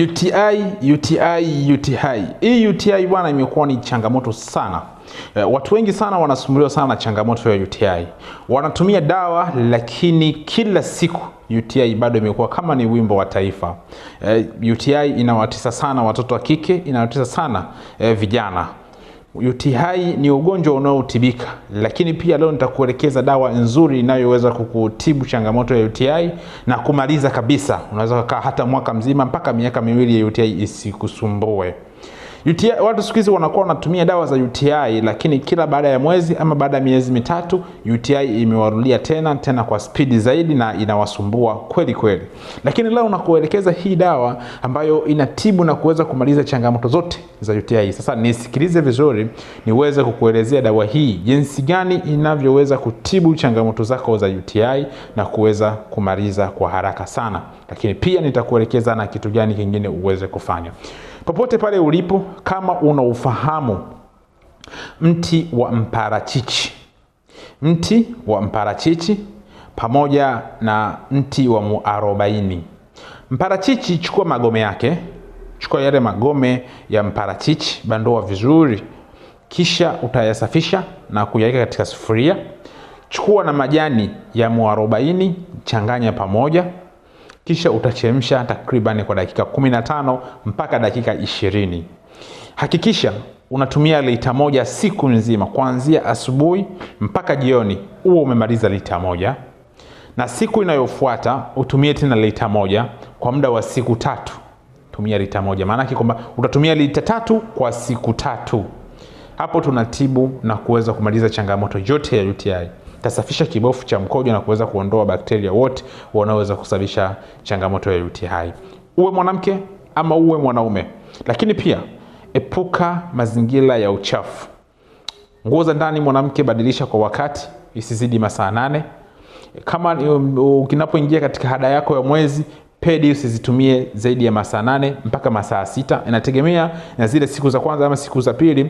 UTI. Hii UTI bwana imekuwa ni changamoto sana. Watu wengi sana wanasumbuliwa sana na changamoto ya UTI. Wanatumia dawa lakini kila siku UTI bado imekuwa kama ni wimbo wa taifa. UTI inawatesa sana watoto wa kike, inawatesa sana vijana. UTI ni ugonjwa unaotibika, lakini pia leo nitakuelekeza dawa nzuri inayoweza kukutibu changamoto ya UTI na kumaliza kabisa. Unaweza kukaa hata mwaka mzima mpaka miaka miwili ya UTI isikusumbue. UTI, watu siku hizi wanakuwa wanatumia dawa za UTI lakini kila baada ya mwezi ama baada ya miezi mitatu UTI imewarudia tena kwa spidi zaidi na inawasumbua kweli kweli. Lakini leo nakuelekeza hii dawa ambayo inatibu na kuweza kumaliza changamoto zote za UTI. Sasa nisikilize vizuri niweze kukuelezea dawa hii jinsi gani inavyoweza kutibu changamoto zako za UTI na kuweza kumaliza kwa haraka sana. Lakini pia nitakuelekeza na kitu gani kingine uweze kufanya. Popote pale ulipo, kama unaufahamu mti wa mparachichi. Mti wa mparachichi pamoja na mti wa muarobaini. Mparachichi, chukua magome yake. Chukua yale magome ya mparachichi, bandoa vizuri. Kisha utayasafisha na kuyaweka katika sufuria. Chukua na majani ya muarobaini, changanya pamoja. Kisha utachemsha takriban kwa dakika 15 mpaka dakika 20. Hakikisha unatumia lita moja siku nzima, kuanzia asubuhi mpaka jioni uwe umemaliza lita moja. Na siku inayofuata utumie tena lita moja kwa muda wa siku 3. Tumia lita moja, maana yake kwamba utatumia lita 3 kwa siku 3. Hapo tunatibu na kuweza kumaliza changamoto yote ya UTI. Tasafisha kibofu cha mkojo na kuweza kuondoa bakteria wote wanaoweza kusababisha changamoto ya UTI. Uwe mwanamke ama uwe mwanaume. Lakini pia epuka mazingira ya uchafu. Nguo za ndani mwanamke badilisha kwa wakati, isizidi masaa 8. Kama ukinapoingia katika hada yako ya mwezi, pedi usizitumie zaidi ya masaa 8 mpaka masaa 6. Inategemea na zile siku za kwanza ama siku za pili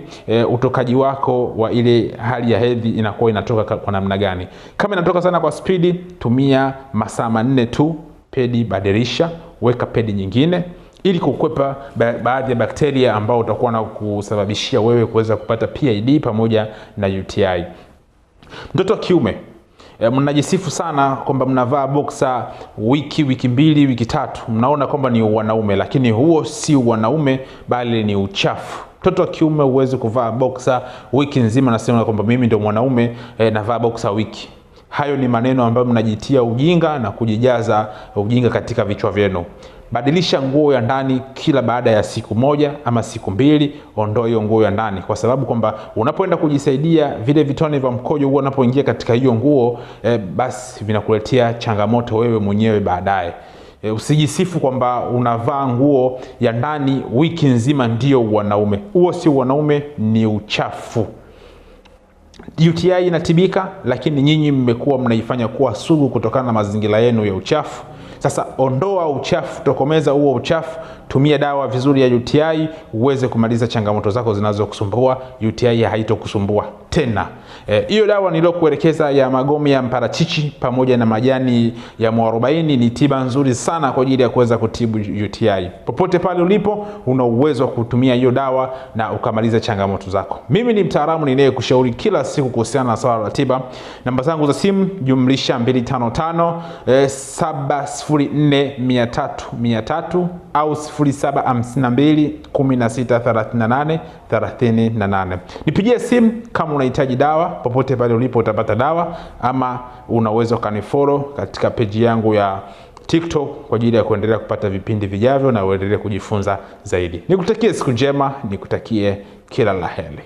utokaji wako wa ile hali ya hedhi inakuwa inatoka kwa namna gani. Kama inatoka sana kwa spidi, tumia masaa 4 tu, pedi badilisha, weka pedi nyingine ili kukwepa baadhi ya bakteria ambao utakuwa na kusababishia wewe kuweza kupata PID pamoja na UTI. Mtoto wa kiume, mnajisifu sana kwamba mnavaa boxer wiki 2, wiki 3. Mnaona kwamba ni wanaume, lakini huo si wanaume bali ni uchafu. Mtoto wa kiume huwezi kuvaa boxer wiki nzima na sema kwamba mimi ndio mwanaume navaa boxer wiki. Hayo ni maneno ambayo mnajitia ujinga na kujijaza ujinga katika vichwa vyenu. Badilisha nguo ya ndani kila baada ya siku 1 ama siku 2. Ondoa hiyo nguo ya ndani, kwa sababu kwamba unapoenda kujisaidia vile vitone vya mkojo huwa unapoingia katika hiyo nguo basi vinakuletea changamoto wewe mwenyewe baadaye. Usijisifu kwamba unavaa nguo ya ndani wiki nzima ndio wanaume. Huo si wanaume, ni uchafu. UTI inatibika, lakini nyinyi mmekuwa mnaifanya kuwa sugu kutokana na mazingira yenu ya uchafu. Sasa ondoa uchafu, tokomeza huo uchafu, tumia dawa vizuri ya UTI uweze kumaliza changamoto zako zinazokusumbua. UTI haitokusumbua tena. Hiyo dawa nilokuelekeza ya magome ya mparachichi pamoja na majani ya muarobaini ni tiba nzuri sana kwa ajili ya kuweza kutibu UTI. Popote pale ulipo una uwezo wa kutumia hiyo dawa na ukamaliza changamoto zako. Mimi ni mtaalamu ninayekushauri kila siku kuhusiana na swala la tiba. Namba zangu za simu +255 704 au 0752 16 38. Nipigie simu kama unahitaji dawa. Popote pale ulipo utapata dawa, ama unaweza kanifollow katika page yangu ya TikTok kwa ajili ya kuendelea kupata vipindi vijavyo na uendelee kujifunza zaidi. Nikutakie siku njema, nikutakie kila la heri.